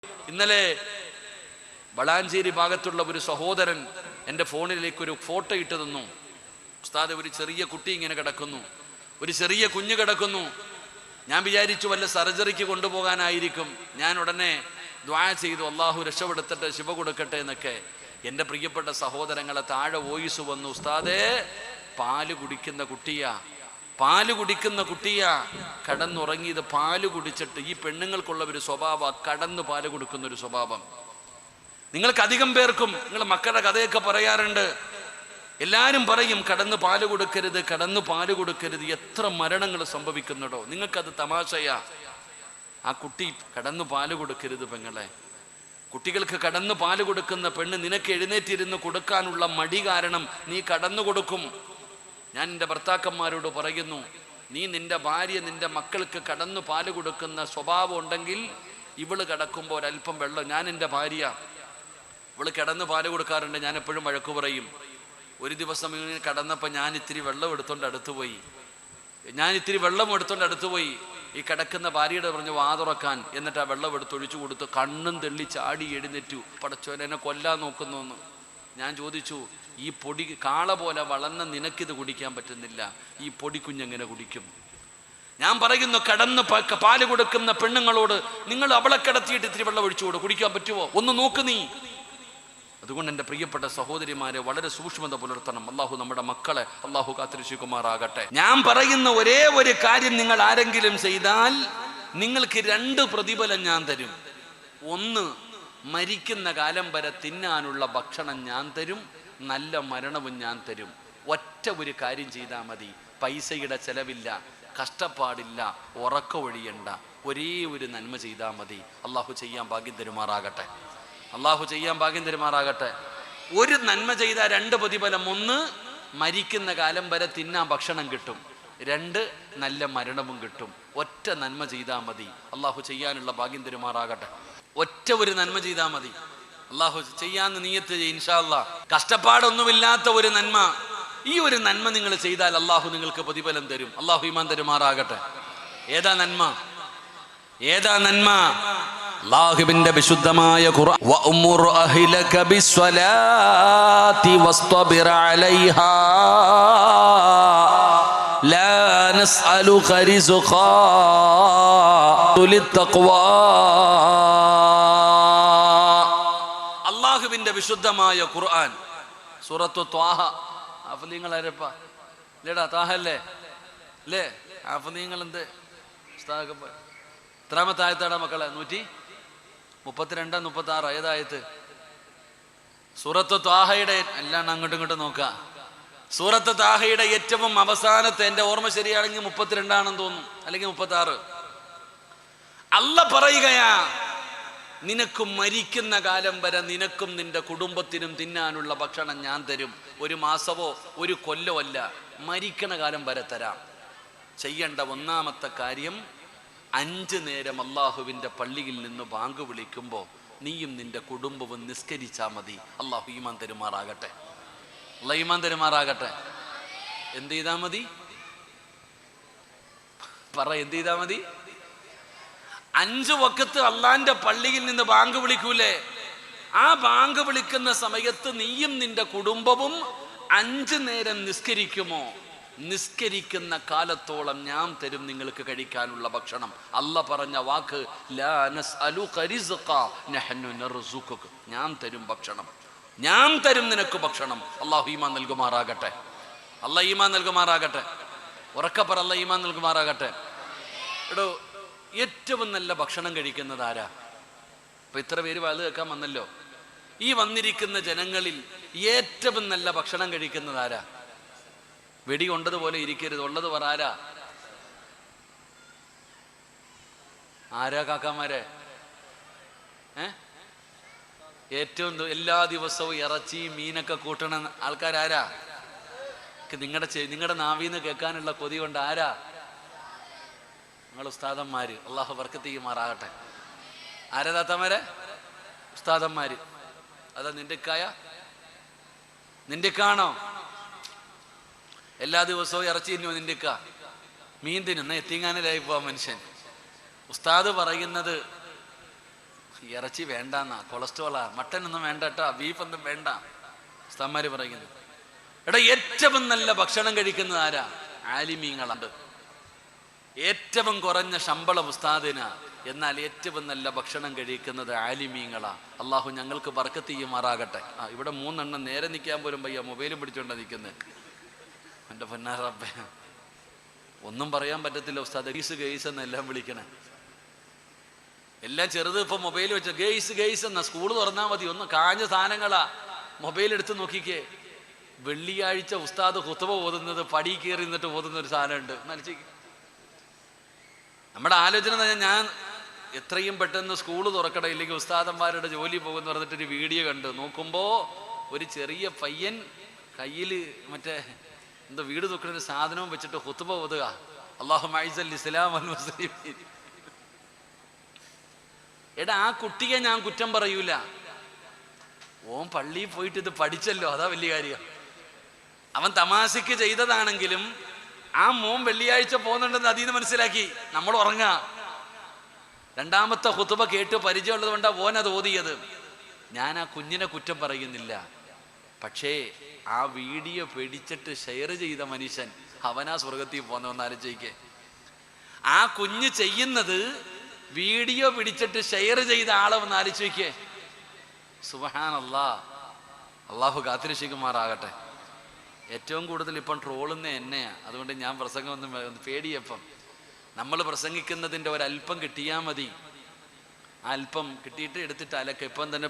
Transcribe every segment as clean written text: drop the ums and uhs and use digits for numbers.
ഇന്നലെ വളാഞ്ചേരി ഭാഗത്തുള്ള ഒരു സഹോദരൻ എൻ്റെ ഫോണിലേക്ക് ഒരു ഫോട്ടോ ഇട്ട് തന്നു. ഉസ്താദ്, ഒരു ചെറിയ കുട്ടി ഇങ്ങനെ കിടക്കുന്നു, ഒരു ചെറിയ കുഞ്ഞ് കിടക്കുന്നു. ഞാൻ വിചാരിച്ചു വല്ല സർജറിക്ക് കൊണ്ടുപോകാനായിരിക്കും. ഞാൻ ഉടനെ ദുആ ചെയ്തു, അള്ളാഹു രക്ഷപ്പെടുത്തട്ടെ, ശിവ കൊടുക്കട്ടെ എന്നൊക്കെ. എൻ്റെ പ്രിയപ്പെട്ട സഹോദരങ്ങളെ, താഴെ വോയിസ് വന്നു, ഉസ്താദേ പാല് കുടിക്കുന്ന കുട്ടിയാ കടന്നുറങ്ങിയത്. പാല് കുടിച്ചിട്ട് ഈ പെണ്ണുങ്ങൾക്കുള്ള ഒരു സ്വഭാവം, കടന്നു പാല് കൊടുക്കുന്ന ഒരു സ്വഭാവം. നിങ്ങൾക്ക് അധികം പേർക്കും നിങ്ങൾ മക്കളുടെ കഥയൊക്കെ പറയാറുണ്ട്. എല്ലാവരും പറയും കടന്നു പാല് കൊടുക്കരുത്. എത്ര മരണങ്ങൾ സംഭവിക്കുന്നുണ്ടോ. നിങ്ങൾക്കത് തമാശയാ. ആ കുട്ടി കടന്നു പാല് കൊടുക്കരുത് പെങ്ങളെ. കുട്ടികൾക്ക് കടന്നു പാല് കൊടുക്കുന്ന പെണ്ണ് നിനക്ക് എഴുന്നേറ്റിരുന്ന് കൊടുക്കാനുള്ള മടി കാരണം നീ കടന്നു കൊടുക്കും. ഞാൻ എൻ്റെ ഭർത്താക്കന്മാരോട് പറയുന്നു, നീ നിന്റെ ഭാര്യ നിന്റെ മക്കൾക്ക് കടന്നു പാല് കൊടുക്കുന്ന സ്വഭാവം ഉണ്ടെങ്കിൽ ഇവള് കിടക്കുമ്പോൾ ഒരല്പം വെള്ളം, ഞാൻ എൻ്റെ ഭാര്യ ഇവള് കിടന്ന് പാല് കൊടുക്കാറുണ്ട്, ഞാൻ എപ്പോഴും വഴക്കു പറയും. ഒരു ദിവസം ഇങ്ങനെ കടന്നപ്പോൾ ഞാൻ ഇത്തിരി വെള്ളം എടുത്തോണ്ട് അടുത്ത് പോയി. ഈ കിടക്കുന്ന ഭാര്യയുടെ പറഞ്ഞു വാ തുറക്കാൻ. എന്നിട്ട് ആ വെള്ളം എടുത്തൊഴിച്ചു കൊടുത്തു. കണ്ണും തെള്ളി ചാടി എഴുന്നേറ്റു. പടച്ചോനെ, എന്നെ കൊല്ലാൻ നോക്കുന്നു. ഞാൻ ചോദിച്ചു, ഈ പൊടി കാള പോലെ വളർന്ന നിനക്കിത് കുടിക്കാൻ പറ്റുന്നില്ല, ഈ പൊടി കുഞ്ഞെങ്ങനെ കുടിക്കും? ഞാൻ പറയുന്നു, കടന്ന് പാല് കൊടുക്കുന്ന പെണ്ണുങ്ങളോട് നിങ്ങൾ അവളെ കിടത്തിയിട്ട് ഇത്തിരി വെള്ളം ഒഴിച്ചു കുടിക്കാൻ പറ്റുമോ? ഒന്ന് നോക്ക് നീ. അതുകൊണ്ട് എൻ്റെ പ്രിയപ്പെട്ട സഹോദരിമാരെ, വളരെ സൂക്ഷ്മത പുലർത്തണം. അള്ളാഹു നമ്മുടെ മക്കളെ അള്ളാഹു കാത്തിരക്ഷിക്കുമാറാകട്ടെ. ഞാൻ പറയുന്ന ഒരേ ഒരു കാര്യം നിങ്ങൾ ആരെങ്കിലും ചെയ്താൽ നിങ്ങൾക്ക് 2 പ്രതിഫലം ഞാൻ തരും. ഒന്ന്, മരിക്കുന്ന കാലം വരെ തിന്നാനുള്ള ഭക്ഷണം ഞാൻ തരും, നല്ല മരണവും ഞാൻ തരും. ഒറ്റ ഒരു കാര്യം ചെയ്താൽ മതി. പൈസയുടെ ചെലവില്ല, കഷ്ടപ്പാടില്ല, ഉറക്കമൊഴിയണ്ട. ഒരേ ഒരു നന്മ ചെയ്താൽ മതി. അള്ളാഹു ചെയ്യാൻ ഭാഗ്യം തരുമാറാകട്ടെ. ഒരു നന്മ ചെയ്താൽ 2 പ്രതിഫലം. 1, മരിക്കുന്ന കാലം വരെ തിന്നാൻ ഭക്ഷണം കിട്ടും. 2, നല്ല മരണവും കിട്ടും. ഒറ്റ നന്മ ചെയ്താൽ മതി. അള്ളാഹു ചെയ്യാനുള്ള ഭാഗ്യം തരുമാറാകട്ടെ. ഒറ്റ ഒരു നന്മ ചെയ്താൽ മതി. അള്ളാഹു ചെയ്യാന്ന് നീയത്ത് ചെയ്യും ഇൻഷാ അല്ലാഹ്. കഷ്ടപ്പാടൊന്നുമില്ലാത്ത ഒരു നന്മ, ഈ ഒരു നന്മ നിങ്ങൾ ചെയ്താൽ അള്ളാഹു നിങ്ങൾക്ക് പ്രതിഫലം തരും. അള്ളാഹു ഈമാൻ തരുമാറാകട്ടെ. ഏതാ നന്മ? അല്ലാഹുവിന്റെ വിശുദ്ധമായ ഖുർആൻ, വഅ്മുർ അഹ്ലക ബിസ്സലാത്തി വസ്തബിർ അലൈഹാ ലാ നസ്അലുക റിസ്ഖാ ലിത്തഖ്വാ. അല്ലാഹുവിന്റെ വിശുദ്ധമായ ഖുർആൻ, സൂറത്തു ത്വാഹ. ആഫലീങ്ങൾ ആരപ്പാ? ഇല്ലേടാ, താഹല്ലേ അല്ലേ? ആഫലീങ്ങൾ എന്ത് എത്രാമത്തെ ആയത്താടാ മക്കളെ? 132, 36 ഏതായത്ത്? സൂറത്ത് ത്വാഹയുടെ എല്ലാം അങ്ങോട്ടും ഇങ്ങോട്ടും നോക്കാം. സൂറത്ത് ത്വാഹയുടെ ഏറ്റവും അവസാനത്തെ, എൻ്റെ ഓർമ്മ ശരിയാണെങ്കിൽ 32 ആണെന്ന് തോന്നുന്നു, അല്ലെങ്കിൽ 36. അല്ല പറയുകയാ, നിനക്കും മരിക്കുന്ന കാലം വരെ നിനക്കും നിന്റെ കുടുംബത്തിനും തിന്നാനുള്ള ഭക്ഷണം ഞാൻ തരും. 1 മാസമോ 1 കൊല്ലമോ അല്ല, മരിക്കണ കാലം വരെ തരാം. ചെയ്യേണ്ട ഒന്നാമത്തെ കാര്യം, 5 നേരം അള്ളാഹുവിൻ്റെ പള്ളിയിൽ നിന്ന് ബാങ്ക് വിളിക്കുമ്പോൾ നീയും നിന്റെ കുടുംബവും നിസ്കരിച്ചാൽ മതി. അള്ളാഹു ഈമാൻ തരുമാറാകട്ടെ. എന്ത് ചെയ്താൽ മതി? എന്ത് ചെയ്താൽ മതി? 5 വഖത്ത് അള്ളാന്റെ പള്ളിയിൽ നിന്ന് ബാങ്ക് വിളിക്കൂലേ, ആ ബാങ്ക് വിളിക്കുന്ന സമയത്ത് നീയും നിന്റെ കുടുംബവും 5 നേരം നിസ്കരിക്കുമോ? നിസ്കരിക്കുന്ന കാലത്തോളം ഞാൻ തരും നിങ്ങൾക്ക് കഴിക്കാനുള്ള ഭക്ഷണം. അല്ല പറഞ്ഞ വാക്ക്, ലാ നസ്അലുക റിസ്ഖാ നഹ്നു നർസുഖുക. ഞാൻ തരും ഭക്ഷണം, ഞാൻ തരും നിനക്ക് ഭക്ഷണം. അല്ലാഹു ഈമാൻ നൽകുമാറാകട്ടെ. ഉറക്കെ പറ, അല്ലാഹു ഈമാൻ നൽകുമാറാകട്ടെ. എടോ, ഏറ്റവും നല്ല ഭക്ഷണം കഴിക്കുന്നത് ആരാ? ഇപ്പൊ ഇത്ര പേര് വാല് കേൾക്കാൻ വന്നല്ലോ. ഈ വന്നിരിക്കുന്ന ജനങ്ങളിൽ ഏറ്റവും നല്ല ഭക്ഷണം കഴിക്കുന്നത് ആരാ? വെടി കൊണ്ടതുപോലെ ഇരിക്കരുത്, ഉള്ളത് പറ. ആരാ കാക്കാമാരെ? ഏറ്റവും എല്ലാ ദിവസവും ഇറച്ചി മീനൊക്കെ കൂട്ടണ ആൾക്കാരാരാ? നിങ്ങളുടെ നാവിന്ന് കേൾക്കാനുള്ള കൊതി കൊണ്ട് ആരാ? നിങ്ങൾ ഉസ്താദന്മാര്. അള്ളാഹു ബർക്കത്ത് ചെയ്യുമാറാകട്ടെ. ആരാ താത്തമാരെ? ഉസ്താദന്മാര്. അതാ നിന്റെക്കാണോ? എല്ലാ ദിവസവും ഇറച്ചി തിന്നുമോ നിന്റെക്ക? മീൻ തിന്നുന്ന എത്തിങ്ങാനിലായി പോവാ മനുഷ്യൻ. ഉസ്താദ് പറയുന്നത് ഇറച്ചി വേണ്ടെന്നാ, കൊളസ്ട്രോളാ, മട്ടനൊന്നും വേണ്ട കേട്ടോ, ബീഫൊന്നും വേണ്ട ഉസ്താദ്മാര് പറയുന്നു. എടാ ഏറ്റവും നല്ല ഭക്ഷണം കഴിക്കുന്നത് ആരാ? ആലിമീങ്ങളുണ്ട്. ഏറ്റവും കുറഞ്ഞ ശമ്പളം ഉസ്താദിനാ, എന്നാൽ ഏറ്റവും നല്ല ഭക്ഷണം കഴിക്കുന്നത് ആലിമീങ്ങളാ. അള്ളാഹു ഞങ്ങൾക്ക് ബർക്കത്ത് ചെയ്യുമാറാകട്ടെ. ഇവിടെ 3 എണ്ണം നേരെ നിൽക്കാൻ പോലും വയ്യ, മൊബൈലും പിടിച്ചോണ്ടാ നിൽക്കുന്നത്. എൻ്റെ പൊന്നാറബ്ബേ, ഒന്നും പറയാൻ പറ്റത്തില്ല ഉസ്താദ്. ഗെയ്സ് എന്നെല്ലാം വിളിക്കണേ, എല്ലാം ചെറുത്. ഇപ്പൊ മൊബൈൽ വെച്ച ഗെയ്സ് എന്നാ. സ്കൂള് തുറന്നാൽ മതി, ഒന്ന് കാഞ്ഞ സാധനങ്ങളാ. മൊബൈൽ എടുത്ത് നോക്കിക്കേ. വെള്ളിയാഴ്ച ഉസ്താദ് ഖുതുബ ഓതുന്നത് പടി കയറി നിന്നിട്ട് ഓതുന്ന ഒരു സാധനമുണ്ട്. നനച്ചേക്ക്. നമ്മുടെ ആലോചന ഞാൻ എത്രയും പെട്ടെന്ന് സ്കൂള് തുറക്കട, ഇല്ലെങ്കിൽ ഉസ്താദന്മാരുടെ ജോലി പോകുന്ന പറഞ്ഞിട്ടൊരു വീഡിയോ കണ്ട് നോക്കുമ്പോൾ ഒരു ചെറിയ പയ്യൻ കയ്യിൽ മറ്റേ എന്താ വീട് നോക്കുന്ന ഒരു സാധനവും വെച്ചിട്ട് ഖുതുബ ഓതുക. അല്ലാഹുമ്മ അഇസ്സൽ ഇസ്ലാം വൽ മുസ്ലിമീൻ. എടാ ആ കുട്ടിയെ ഞാൻ കുറ്റം പറയൂല. ഓൻ പള്ളിയിൽ പോയിട്ട് ഇത് പഠിച്ചല്ലോ, അതാ വലിയ കാര്യം. അവൻ തമാശക്ക് ചെയ്തതാണെങ്കിലും ആ മോൻ വെള്ളിയാഴ്ച പോകുന്നുണ്ടെന്ന് അതീന്ന് മനസ്സിലാക്കി. നമ്മൾ ഉറങ്ങുക. രണ്ടാമത്തെ ഖുതുബ കേട്ട് പരിചയമുള്ളത് കൊണ്ടാ ഓൻ അത് ഓതിയത്. ഞാൻ ആ കുഞ്ഞിനെ കുറ്റം പറയുന്നില്ല. പക്ഷേ ആ വീഡിയോ പിടിച്ചിട്ട് ഷെയർ ചെയ്ത മനുഷ്യൻ അവനാ സ്വർഗത്തിൽ പോകുന്നതെന്ന് ആലോചിക്കേ. ആ കുഞ്ഞ് ചെയ്യുന്നത് വീഡിയോ പിടിച്ചിട്ട് ഷെയർ ചെയ്ത ആളെ ഒന്ന് ആലോചിക്കേ. സുബ്ഹാനല്ലാഹ്. അള്ളാഹു കാത്തിരക്ഷിക്കുമാറാകട്ടെ. ഏറ്റവും കൂടുതൽ ഇപ്പം ട്രോളുന്ന എന്നെയാ. അതുകൊണ്ട് ഞാൻ പ്രസംഗം ഒന്നും പേടിയപ്പം. നമ്മൾ പ്രസംഗിക്കുന്നതിൻ്റെ ഒരല്പം കിട്ടിയാൽ മതി. ആ അല്പം കിട്ടിയിട്ട് എടുത്തിട്ട് അലക്ക. ഇപ്പം തന്നെ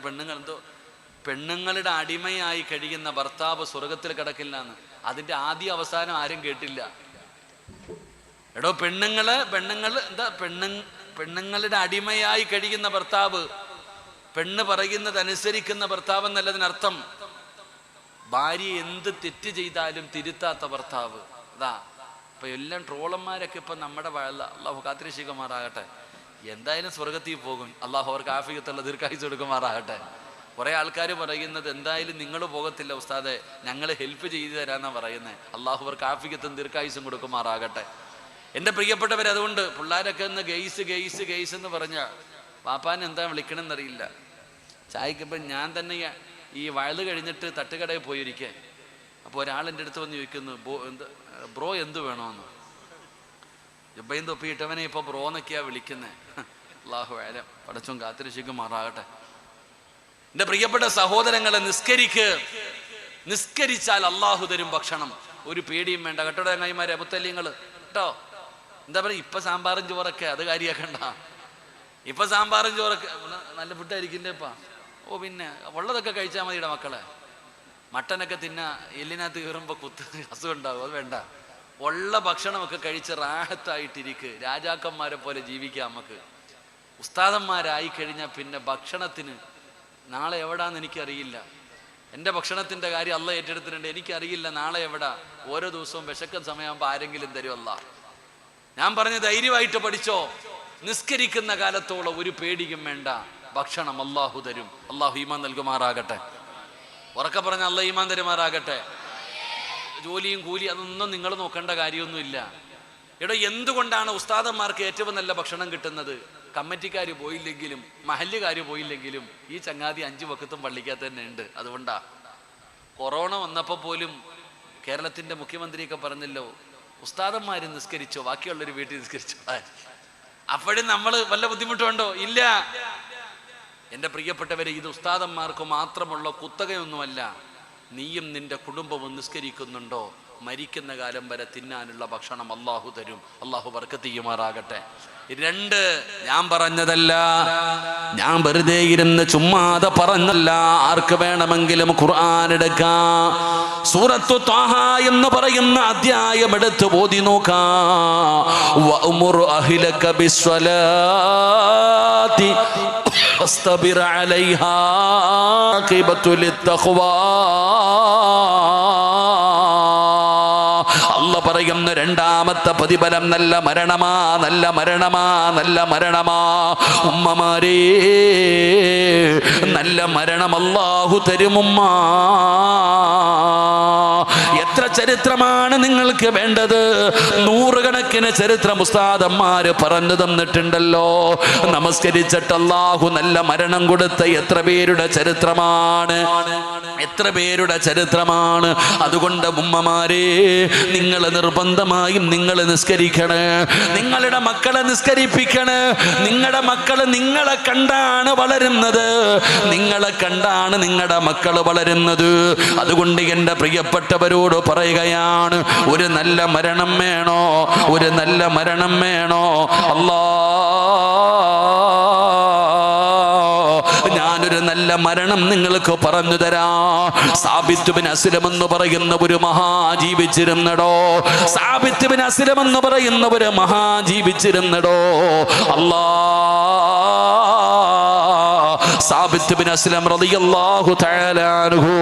പെണ്ണുങ്ങളുടെ അടിമയായി കഴിയുന്ന ഭർത്താവ് സ്വർഗത്തിൽ കിടക്കില്ല എന്ന്. അതിൻ്റെ ആദ്യ അവസാനം ആരും കേട്ടില്ല. എടോ പെണ്ണുങ്ങളുടെ അടിമയായി കഴിയുന്ന ഭർത്താവ്, പെണ്ണ് പറയുന്നത് അനുസരിക്കുന്ന ഭർത്താവ് എന്നല്ലതിനർത്ഥം. ഭാര്യ എന്ത് തെറ്റ് ചെയ്താലും തിരുത്താത്ത ഭർത്താവ്. അതാ ഇപ്പൊ എല്ലാം ട്രോളന്മാരൊക്കെ ഇപ്പൊ നമ്മുടെ അള്ളാഹു കാത്തിരക്ഷിക്കുമാറാകട്ടെ. എന്തായാലും സ്വർഗത്തിൽ പോകും. അള്ളാഹു അവർക്ക് ആഫിയത്തുള്ള ദീർഘായുസ്സ് കൊടുക്കുമാറാകട്ടെ. കുറെ ആൾക്കാർ പറയുന്നത് എന്തായാലും നിങ്ങൾ പോകത്തില്ല ഉസ്താദെ, ഞങ്ങൾ ഹെൽപ്പ് ചെയ്തു തരാന്നാ പറയുന്നത്. അള്ളാഹു അവർക്ക് ആഫിയത്തും ദീർഘായുസ്സും കൊടുക്കുമാറാകട്ടെ. എൻ്റെ പ്രിയപ്പെട്ടവർ, അതുകൊണ്ട് പിള്ളേരൊക്കെ ഒന്ന് ഗെയ്സ് എന്ന് പറഞ്ഞ പാപ്പാൻ എന്താ വിളിക്കണമെന്നറിയില്ല. ചായക്കിപ്പം ഞാൻ തന്നെ ഈ വയല് കഴിഞ്ഞിട്ട് തട്ടുകടയിൽ പോയിരിക്കേ. അപ്പോൾ ഒരാളെൻ്റെ അടുത്ത് വന്ന് ചോദിക്കുന്നു, ബ്രോ എന്ത് വേണമെന്ന്. ജബ്ബയും തൊപ്പിയിട്ടവനെ ഇപ്പോൾ ബ്രോ എന്നൊക്കെയാ വിളിക്കുന്നത്. അല്ലാഹു അഅലം. പടച്ചോൻ കാത്തിരക്ഷിക്കുമാറാകട്ടെ. എൻ്റെ പ്രിയപ്പെട്ട സഹോദരങ്ങളെ, നിസ്കരിച്ചാൽ അള്ളാഹു തരും ഭക്ഷണം. ഒരു പേടിയും വേണ്ട. കേട്ടോ ചങ്ങായിമാരെ, മുത്തല്ലിങ്ങൾ കേട്ടോ. എന്താ പറയുക, ഇപ്പം സാമ്പാറും ചോറൊക്കെ അത് കാര്യമാക്കണ്ട. ഇപ്പം സാമ്പാറും ചോറൊക്കെ നല്ല ഫുഡായിരിക്കില്ലേ ഇപ്പം. ഓ പിന്നെ ഉള്ളതൊക്കെ കഴിച്ചാൽ മതിയുടെ മക്കളെ. മട്ടനൊക്കെ തിന്നാ എല്ലിനകത്ത് കയറുമ്പോൾ അസുഖം ഉണ്ടാവും. അത് വേണ്ട. ഉള്ള ഭക്ഷണമൊക്കെ കഴിച്ച് റാഹത്തായിട്ടിരിക്കുക. രാജാക്കന്മാരെ പോലെ ജീവിക്കാം നമുക്ക്. ഉസ്താദന്മാരായി കഴിഞ്ഞാൽ പിന്നെ ഭക്ഷണത്തിന് നാളെ എവിടാന്ന് എനിക്കറിയില്ല. എൻ്റെ ഭക്ഷണത്തിൻ്റെ കാര്യം അള്ളാഹ് ഏറ്റെടുത്തിട്ടുണ്ട്. എനിക്കറിയില്ല നാളെ എവിടാ. ഓരോ ദിവസവും വിശക്കുന്ന സമയമാകുമ്പോൾ ആരെങ്കിലും തരും അള്ളാഹ്. ഞാൻ പറഞ്ഞ ധൈര്യമായിട്ട് പഠിച്ചോ. നിസ്കരിക്കുന്ന കാലത്തോളം ഒരു പേടിയും വേണ്ട. ഭക്ഷണം അള്ളാഹു തരും. അള്ളാഹു ഈമാൻ നൽകുമാറാകട്ടെ. ഉറക്കെ പറഞ്ഞ അള്ളാഹ് ഈമാൻ തരുമാറാകട്ടെ. ജോലിയും കൂലി അതൊന്നും നിങ്ങൾ നോക്കേണ്ട കാര്യമൊന്നുമില്ല. എടോ, എന്തുകൊണ്ടാണ് ഉസ്താദന്മാർക്ക് ഏറ്റവും നല്ല ഭക്ഷണം കിട്ടുന്നത്? കമ്മിറ്റിക്കാർ പോയില്ലെങ്കിലും മഹല്ലുകാർ പോയില്ലെങ്കിലും ഈ ചങ്ങാതി 5 വക്കത്തും പള്ളിക്കകത്ത് തന്നെ ഉണ്ട്. അതുകൊണ്ടാ കൊറോണ വന്നപ്പോൾ പോലും കേരളത്തിൻ്റെ മുഖ്യമന്ത്രിയൊക്കെ പറഞ്ഞല്ലോ, ഉസ്താദന്മാർ നിസ്കരിച്ചോ, ബാക്കിയുള്ളൊരു വീട്ടിൽ നിസ്കരിച്ചോ. അപ്പോഴും നമ്മൾ വല്ല ബുദ്ധിമുട്ടുണ്ടോ? ഇല്ല. എൻ്റെ പ്രിയപ്പെട്ടവരെ, ഇത് ഉസ്താദന്മാർക്ക് മാത്രമുള്ള കുത്തകയൊന്നുമല്ല. നീയും നിന്റെ കുടുംബവും നിസ്കരിക്കുന്നുണ്ടോ, മരിക്കുന്ന കാലം വരെ തിന്നാനുള്ള ഭക്ഷണം അള്ളാഹു തരും. അള്ളാഹു ബർക്കത്ത് ചെയ്യുമാറാകട്ടെ. 2, ഞാൻ പറഞ്ഞതല്ല, ഞാൻ വെറുതെ ഇരുന്ന് ചുമ്മാതെ പറഞ്ഞല്ല. ആർക്ക് വേണമെങ്കിലും ഖുർആൻ എടുക്കാം. സൂറത്തു ത്വാഹ എന്ന് പറയുന്ന അധ്യായം എടുത്ത് ഓതി നോക്കാം. വഅ്മുർ അഹ്ലക ബിസ്സലാത്തി വസ്തബിർ അലൈഹാ ഖിബത്തു ലിത്തഖ്വാ. അല്ലാഹ് പറയുന്ന രണ്ടാമത്തെ പ്രതിഫലം നല്ല മരണമാ, നല്ല മരണമാ, നല്ല മരണമാ. ഉമ്മമാരേ, നല്ല മരണം അല്ലാഹു തരും. ഉമ്മ എത്ര ചരിത്രമാണ് നിങ്ങൾക്ക് വേണ്ടത്? നൂറുകണക്കിന് ചരിത്രം ഉസ്താദന്മാര് പറഞ്ഞു തന്നിട്ടുണ്ടല്ലോ. നമസ്കരിച്ചിട്ട് അല്ലാഹു നല്ല മരണം കൊടുത്ത എത്ര പേരുടെ ചരിത്രമാണ്, എത്ര പേരുടെ ചരിത്രമാണ്. അതുകൊണ്ട് ഉമ്മമാരെ, നിങ്ങൾ നിർബന്ധമായും നിങ്ങൾ നിസ്കരിക്കണേ, നിങ്ങളുടെ മക്കളെ നിസ്കരിപ്പിക്കണേ. നിങ്ങളുടെ മക്കള് നിങ്ങളെ കണ്ടാണ് വളരുന്നത്, നിങ്ങളെ കണ്ടാണ് നിങ്ങളുടെ മക്കള് വളരുന്നത്. അതുകൊണ്ട് എൻ്റെ പ്രിയപ്പെട്ടവരോട് പറയുകയാണ്, ഒരു നല്ല മരണം വേണോ? ഒരു നല്ല മരണം വേണോ? ഞാനൊരു നല്ല മരണം നിങ്ങൾക്ക് പറഞ്ഞു തരാം. സാബിത്ത് ബിൻ അസ്ലം എന്ന് പറയുന്ന ഒരു മഹാജീവിച്ചിരുന്നടോ. സാബിത്ത് ബിൻ അസ്ലം എന്ന് പറയുന്ന ഒരു മഹാജീവിച്ചിരുന്നടോ. സാബിത്ത് ബിൻ അസ്ലം റളിയല്ലാഹു തആല അൻഹു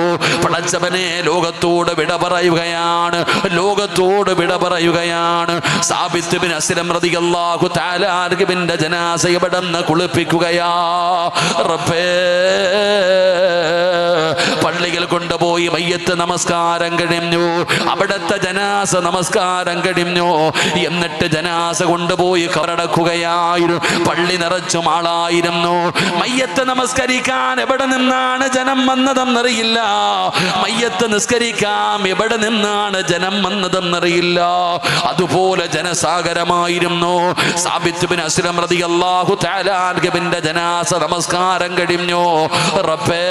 പടച്ചവനെ ലോകത്തോട് വിട പറയുകയാണ്, ലോകത്തോട് വിട പറയുകയാണ്. സാബിത്ത് ബിൻ അസ്ലം റളിയല്ലാഹു തആല അൻഹുവിന്റെ ജനാസ ഇവിടുന്ന് കുളിപ്പിക്കുകയാ. റബ്ബേ, പള്ളിയിൽ കൊണ്ടുപോയി മയ്യത്ത് നമസ്കാരം കഴിഞ്ഞു, അവിടുത്തെ ജനാസ നമസ്കാരം കഴിഞ്ഞു. എന്നിട്ട് ജനാസ കൊണ്ടുപോയി കബറടക്കുകയായിരുന്നു. പള്ളി നിറച്ചും ആളായിരുന്നു. മയ്യത്ത് നമസ്കരിക്കാൻ എവിടെ നിന്നാണ് ജനം വന്നതെന്നറിയില്ല, മയ്യത്ത് നിസ്കരിക്കാം എവിടെ നിന്നാണ് ജനം വന്നതെന്നറിയില്ല. അതുപോലെ ജനസാഗരമായിരുന്നു. സാബിത്ത് ബിൻ അസ്ലം റളിയല്ലാഹു തആല അൻഹുവിന്റെ ജനാസ നമസ്കാരം കഴിഞ്ഞു. റബ്ബേ,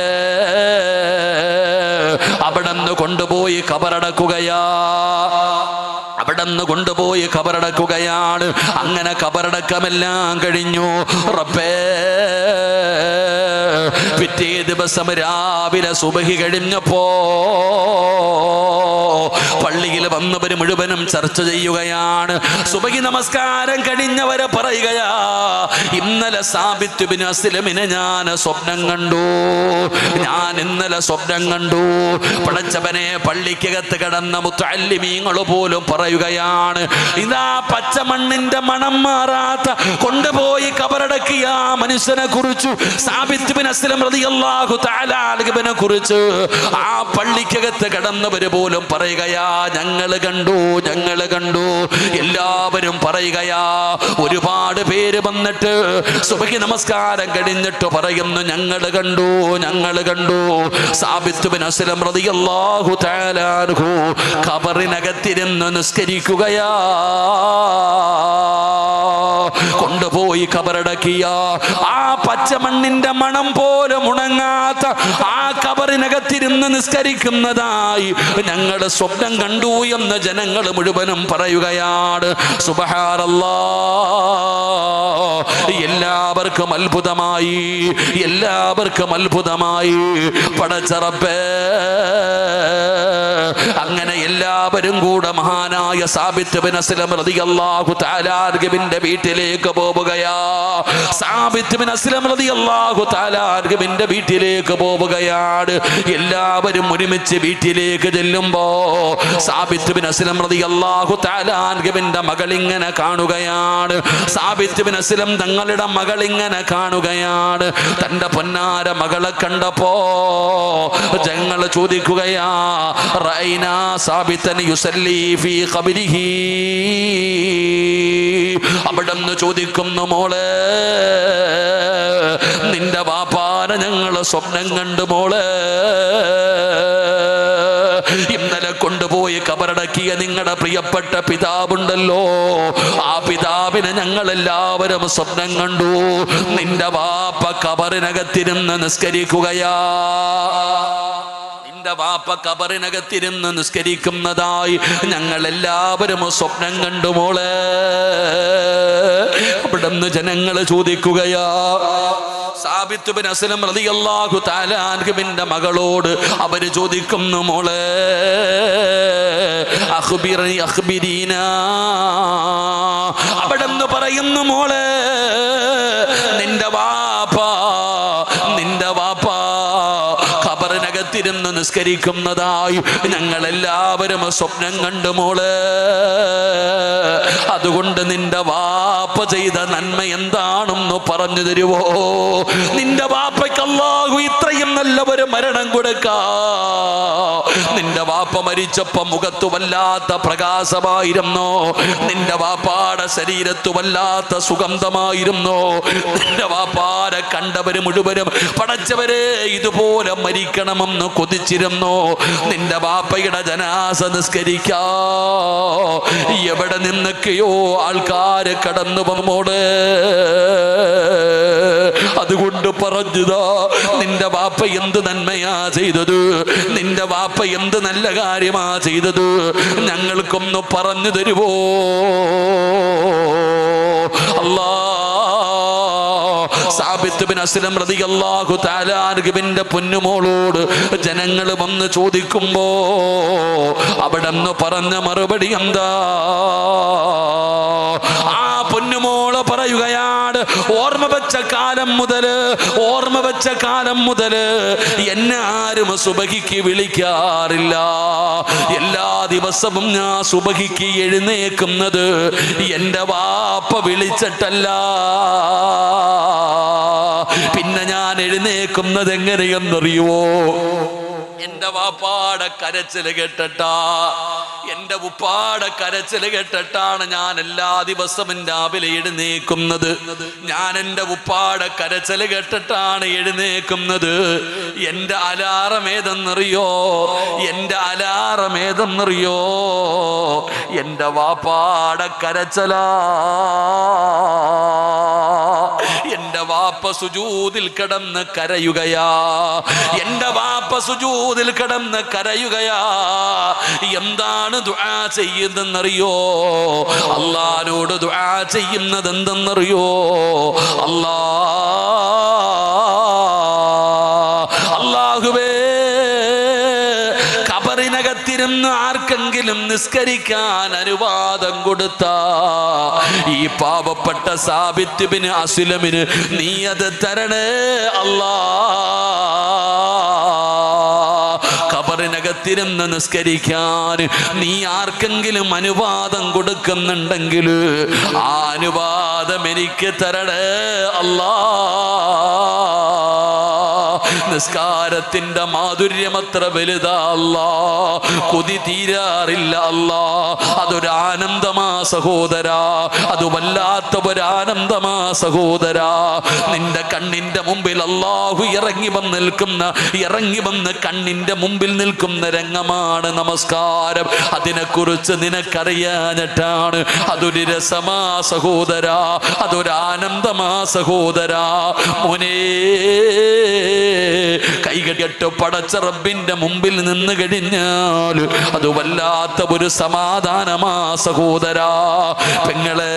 അവിടന്ന് കൊണ്ടുപോയി കബറടക്കുകയാ, അവിടന്ന് കൊണ്ടുപോയി കബറടക്കുകയാണ്. അങ്ങനെ കബറടക്കമെല്ലാം കഴിഞ്ഞു. റബ്ബേ, പിറ്റേ ദിവസം രാവിലെ സുബഹി കഴിഞ്ഞപ്പോ പള്ളിയിൽ വന്നവര് മുഴുവനും ചർച്ച ചെയ്യുകയാണ്. സുബഹി നമസ്കാരം കഴിഞ്ഞവരെ പറയുകയാ, ഇന്നലെ സാബിത്ത് ബിൻ അസ്ലമിനെ ഞാൻ സ്വപ്നം കണ്ടു, ഞാൻ ഇന്നലെ സ്വപ്നം കണ്ടു. പടച്ചവനെ, പള്ളിക്കകത്ത് കിടന്ന മുത്തഅല്ലിമീങ്ങൾ പോലും പറയുകയാണ്, ഇതാ പച്ചമണ്ണിന്റെ മണം മാറാത്ത കൊണ്ടുപോയി കബറടക്കിയ മനുഷ്യനെ കുറിച്ചു, സാബിത്ത് ബിൻ അസ്ലം റളിയല്ലാഹു തആല അൻഹുവിനെ കുറിച്ച് ആ പള്ളിക്കകത്ത് കിടന്നവര് പോലും പറയുകയാ, ഞങ്ങൾ കണ്ടു, ഞങ്ങൾ കണ്ടു. എല്ലാവരും പറയുകയാ. ഒരുപാട് പേര് വന്നിട്ട് സുബഹി നമസ്കാരം കഴിഞ്ഞിട്ട് പറയുന്നു, ഞങ്ങൾ കണ്ടു, ഞങ്ങൾ കണ്ടു. സാബിത്ത് ബിൻ അസ്ലം റളിയല്ലാഹു തആല അൻഹു ഖബറിനകത്തിരുന്ന് നിസ്കരിക്കുകയാ. കൊണ്ടുപോയി ഖബറടക്കിയ ആ പച്ചമണ്ണിന്റെ മണം പോലും ഉണങ്ങാത്ത ആ ഖബറിനകത്തിരുന്ന് നിസ്കരിക്കുന്നതായി ഞങ്ങൾ സ്വപ്നം കണ്ടു എന്ന് ജനങ്ങൾ മുഴുവനും പറയുകയാണ്. സുബ്ഹാനല്ലാഹ്, എല്ലാവർക്കും അത്ഭുതമായി, എല്ലാവർക്കും അത്ഭുതമായി. പടച്ച റബ്ബേ, അങ്ങനെ എല്ലാവരും കൂടെ മഹാനായ സാബിത്ത് ബിൻ അസ്ലം റളിയല്ലാഹു തആല അൻഹുവിന്റെ വീട്ടിലേക്ക് പോവുകയാ. സാബിത്ത് ബിൻ അസ്ലം റളിയല്ലാഹു തആല അൻഹുവിന്റെ വീട്ടിലേക്ക് പോവുകയാണ്. എല്ലാവരും ഒരുമിച്ച് വീട്ടിലേക്ക് ചെല്ലുമ്പോ സാബിത്ത് ബിൻ അസ്ലം റളിയല്ലാഹു തആല അൻഹുവിന്റെ മകൾ ഇങ്ങനെ കാണുകയാണ്. സാബിത്ത് ബിൻ അസ്ലം തങ്ങളുടെ മകൾ ഇങ്ങനെ കാണുകയാണ്. തന്റെ പൊന്നാര മകളെ കണ്ടപ്പോ ഞങ്ങൾ ചോദിക്കുകയാ, റഅയ്നാ സാബിത്തൻ യുസല്ലി ഫീ ഖബരിഹി. അവിടെന്ന് ചോദിക്കുന്നു, മോളെ, നിന്റെ വാപ്പാനെ ഞങ്ങൾ സ്വപ്നം കണ്ടു മോളെ. ഇന്നലെ കൊണ്ടുപോയി കബറടക്കിയ നിങ്ങളുടെ പ്രിയപ്പെട്ട പിതാവുണ്ടല്ലോ, ആ പിതാവിനെ ഞങ്ങൾ എല്ലാവരും സ്വപ്നം കണ്ടു. നിന്റെ വാപ്പ കബറിനകത്തിരുന്ന് നിസ്കരിക്കുകയാ, നിന്റെ വാപ്പ കബറിനകത്തിരുന്ന് നിസ്കരിക്കുന്നതായി ഞങ്ങൾ എല്ലാവരും സ്വപ്നം കണ്ടു മോളെ. അവിടുന്ന് ജനങ്ങൾ ചോദിക്കുകയാ, സാബിത്ത് ബിൻ അസ്ലം റളിയല്ലാഹു തആല അൻഹുവിന്റെ മകളോട് അവര് ചോദിക്കുന്നു, മോളെ, അഖ്ബിറി അഖ്ബിരീനാ. അവിടുന്ന് പറയുന്നു, മോളെ, നിന്റെ വാപ്പ ഖബറിനകത്തിരുന്ന് നിസ്കരിക്കുന്നതായി ഞങ്ങൾ എല്ലാവരും സ്വപ്നം കണ്ടു മോളെ. അതുകൊണ്ട് നിന്റെ വാപ്പ ചെയ്ത നന്മ എന്താണെന്ന് പറഞ്ഞു തരുവോ? നിന്റെ വാപ്പയ്ക്ക് അല്ലാഹു ഇത്രയും നല്ല നല്ലൊരു മരണം കൊടുക്കാ. നിന്റെ വാപ്പ മരിച്ചപ്പോ മുഖത്ത് വല്ലാത്ത പ്രകാശമായിരുന്നു, നിന്റെ വാപ്പാടെ ശരീരത്ത് വല്ലാത്ത സുഗന്ധമായിരുന്നു. നിന്റെ വാപ്പാരെ കണ്ടവര് മുഴുവനും പടച്ചവരെ ഇതുപോലെ മരിക്കണമെന്ന് കൊതിച്ചിരുന്നു. നിന്റെ വാപ്പയുടെ ജനാസ നിസ്കരിക്കാ എവിടെ നിന്നൊക്കെയോ ആൾക്കാര് കടന്നു വന്നോട്. അതുകൊണ്ട് പറഞ്ഞതാ, നിന്റെ വാപ്പ എന്ത് നന്മയാ ചെയ്തത്, നിന്റെ വാപ്പ എന്ത് നല്ല കാര്യമാ ചെയ്തത്, ഞങ്ങൾക്കൊന്ന് പറഞ്ഞു തരുവോ അല്ലാ. സാബിത്ത് ബിൻ അസ്ലം റളിയല്ലാഹു തആല അൻഹുവിന്റെ പൊന്നുമോളോട് ജനങ്ങൾ വന്ന് ചോദിക്കുമ്പോ അവിടെന്ന് പറഞ്ഞ മറുപടി എന്താ? ആ പൊന്നുമോള് പറയുകയാണ്, ഓർമ്മ വെച്ച കാലം മുതല് എന്നെ ആരും സുബഹിക്ക് വിളിക്കാറില്ല. എല്ലാ ദിവസവും ഞാൻ സുബഹിക്ക് എഴുന്നേക്കുന്നത് എന്റെ വാപ്പ വിളിച്ചിട്ടല്ല. പിന്നെ ഞാൻ എഴുന്നേക്കുന്നത് എങ്ങനെയെന്നറിയുവോ? എന്റെ വാപ്പാടെ കരച്ചില് കേട്ടിട്ടാ, എന്റെ ഉപ്പാടെ കരച്ചില് കേട്ടിട്ടാണ് ഞാൻ എല്ലാ ദിവസവും രാവിലെ എഴുന്നേക്കുന്നത്. ഞാൻ എന്റെ ഉപ്പാടെ കരച്ചില് കേട്ടിട്ടാണ് എഴുന്നേക്കുന്നത്. എന്റെ അലാറം ഏതെന്നറിയോ? എന്റെ വാപ്പാടെ കരച്ചിലാ. എന്റെ വാപ്പ സുജൂദിൽ കിടന്ന് കരയുകയാ. എന്റെ വാപ്പ സുജൂദിൽ കിടന്ന് കരയുകയാ. എന്താണ് ദുആ ചെയ്യുന്നതെന്നറിയോ? അല്ലാഹുവോട് ദുആ ചെയ്യുന്നത് എന്തെന്നറിയോ? അല്ലാഹുവേ, ഖബറിനകത്തിരുന്ന് ആർക്കെങ്കിലും നിസ്കരിക്കാൻ അനുവാദം കൊടുത്ത ഈ പാവപ്പെട്ട സാബിത്ത് ബിൻ അസ്ലമിന് നീ അത് തരണേ അല്ലാ. ഖബറിനകത്തിരുന്ന് നിസ്കരിക്കാൻ നീ ആർക്കെങ്കിലും അനുവാദം കൊടുക്കുന്നുണ്ടെങ്കിൽ ആ അനുവാദം എനിക്ക് തരണേ അല്ലാ. നിസ്കാരത്തിന്റെ മാധുര്യം അത്ര വലുതാ അല്ലാ, കൊതി തീരാറില്ല അല്ലാ. അതൊരു ആനന്ദമാ സഹോദരാ, അത് വല്ലാത്ത ഒരു ആനന്ദമാ സഹോദരാ. നിന്റെ കണ്ണിന്റെ മുമ്പിൽ അല്ലാഹു ഇറങ്ങി വന്ന് കണ്ണിന്റെ മുമ്പിൽ നിൽക്കുന്ന രംഗമാണ് നമസ്കാരം. അതിനെക്കുറിച്ച് നിനക്കറിയാഞ്ഞിട്ടാണ്. അതൊരു രസമാ സഹോദരാ, അതൊരു ആനന്ദമാ സഹോദരാ. മോനേ, കൈകെട്ട് പടച്ച റബ്ബിന്റെ മുമ്പിൽ നിന്ന് കഴിഞ്ഞാൽ അത് വല്ലാത്ത ഒരു സമാധാനമാ സഹോദരാ. പെങ്ങളെ,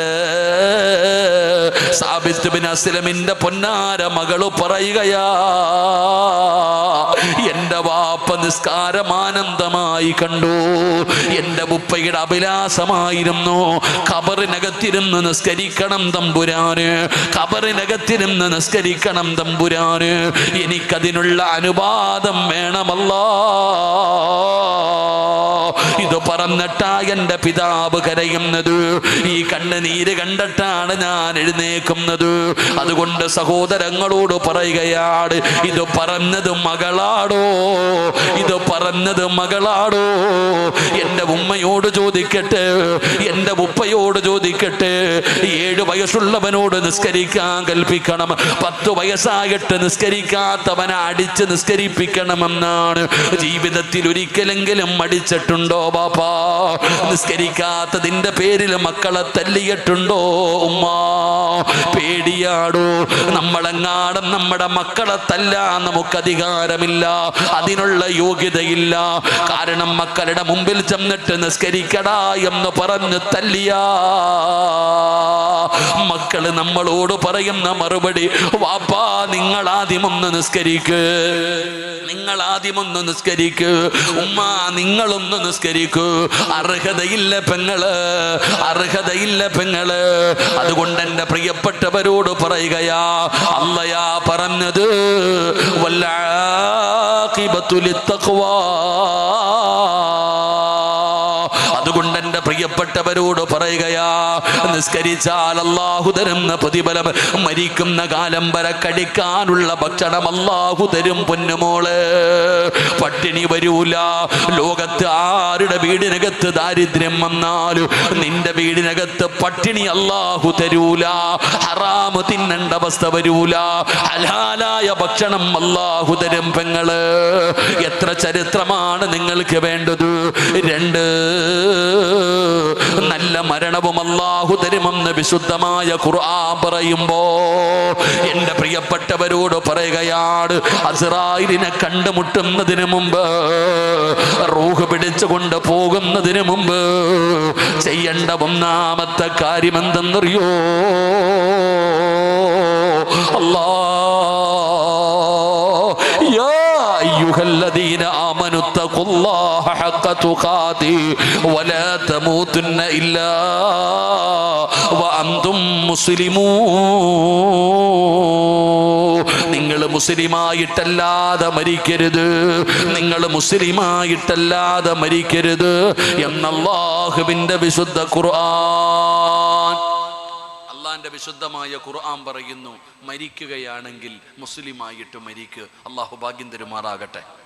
സാബിത്ത് ബിൻ അസ്ലമിന്റെ പൊന്നാര മകള് പറയുകയാ, എന്റെ വാപ്പ നിസ്കാരം ആനന്ദമായി കണ്ടു. എന്റെ ഉപ്പയുടെ അഭിലാഷമായിരുന്നു ഖബറിനകത്തിരുന്ന് നിസ്കരിക്കണം തമ്പുരാന്, ഖബറിനകത്തിരുന്ന് നിസ്കരിക്കണം തമ്പുരാന്. എനിക്കതിനുള്ള അനുവാദം വേണമല്ലോ. ഇത് പറഞ്ഞിട്ടാ എന്റെ പിതാവ് കരയുന്നത്. ഈ കണ്ണുനീര് കണ്ടിട്ടാണ് ഞാൻ എഴുന്നേക്കുന്നത്. അതുകൊണ്ട് സഹോദരങ്ങളോട് പറയുകയാണ്, ഇത് പറഞ്ഞത് മകളാടോ, ഇത് പറഞ്ഞത് മകളാടോ. എന്റെ ഉമ്മയോട് ചോദിക്കട്ടെ, എന്റെ ഉപ്പയോട് ചോദിക്കട്ടെ, 7 വയസ്സുള്ളവനോട് നിസ്കരിക്കാൻ കൽപ്പിക്കണം, 10 വയസ്സായിട്ട് നിസ്കരിക്കാത്തവനെ അടിച്ച് നിസ്കരിപ്പിക്കണമെന്നാണ്. ജീവിതത്തിൽ ഒരിക്കലെങ്കിലും അടിച്ചിട്ടുണ്ടോ ബാപ്പാ? നിസ്കരിക്കാത്തതിന്റെ പേരിൽ മക്കളെ തല്ലിയിട്ടുണ്ടോ ഉമ്മ? പേടിയാടോ. നമ്മളെങ്ങാടും നമ്മുടെ മക്കളെ തല്ലാൻ നമുക്ക് അധികാരമില്ല, അതിനുള്ള യോഗ്യതയില്ല. കാരണം മക്കളുടെ മുമ്പിൽ ചെന്നിട്ട് നിസ്കരിക്കടാ എന്ന് പറഞ്ഞ് തല്ലിയാ മക്കള് നമ്മളോട് പറയുന്ന മറുപടി, വാപ്പാ നിങ്ങൾ ആദ്യമൊന്ന് നിസ്കരിക്ക്, നിങ്ങൾ ആദ്യമൊന്ന് നിസ്കരിക്ക്, ഉമ്മ നിങ്ങളൊന്ന് നിസ്കരിക്കൂ. അർഹതയില്ല പെങ്ങള്, അർഹതയില്ല പെങ്ങള്. അതുകൊണ്ട് എന്റെ പ്രിയപ്പെട്ടവരോട് പറയുകയാ, അല്ലയാ പറഞ്ഞത് വല്ലാഖിബത്തു ലിത്തഖ്വാ. അതുകൊണ്ട് എന്റെ പ്രിയപ്പെട്ട പ്രിയപ്പെട്ടവരോട് പറയുകയാ, നിസ്കരിച്ചാൽ അല്ലാഹു തരുന്ന പ്രതിഫലം മരിക്കുന്ന കാലം വരെ കഴിക്കാനുള്ള ഭക്ഷണം അല്ലാഹു തരും പൊന്നുമോള്. പട്ടിണി വരൂല. ലോകത്ത് ആരുടെ വീടിനകത്ത് ദാരിദ്ര്യം വന്നാലും നിന്റെ വീടിനകത്ത് പട്ടിണി അല്ലാഹു തരൂല. ഹറാമ് തിന്നേണ്ട അവസ്ഥ വരൂല. ഹലാലായ ഭക്ഷണം അല്ലാഹു തരും പെങ്ങള്. എത്ര ചരിത്രമാണ് നിങ്ങൾക്ക് വേണ്ടത്? 2 നല്ല മരണവും അല്ലാഹു തരുമെന്ന് വിശുദ്ധമായ ഖുർആൻ പറയുമ്പോ എന്റെ പ്രിയപ്പെട്ടവരോട് പറയുകയാണ്, അസ്റായിലിനെ കണ്ടുമുട്ടുന്നതിന് മുമ്പ്, റൂഹ് പിടിച്ചുകൊണ്ട് പോകുന്നതിന് മുമ്പ് ചെയ്യേണ്ട ഒന്നാമത്തെ കാര്യം എന്തെന്നറിയോ? അയ്യുഹല്ലദീന ആമനു തഖുല്ലാഹ ഹഖ തുഖാതി വലാ തമൂതുന്ന ഇല്ലാ വഅൻതും മുസ്ലിമൂൻ. നിങ്ങൾ മുസ്ലിമായിട്ടല്ലാതെ മരിക്കരുത്, നിങ്ങൾ മുസ്ലിമായിട്ടല്ലാതെ മരിക്കരുത് എന്ന് അല്ലാഹുവിന്റെ വിശുദ്ധ ഖുർആൻ, അള്ളാന്റെ വിശുദ്ധമായ ഖുർആൻ പറയുന്നു. മരിക്കുകയാണെങ്കിൽ മുസ്ലിമായിട്ട് മരിക്കുക. അല്ലാഹു ഭാഗ്യം തരുമാറാകട്ടെ.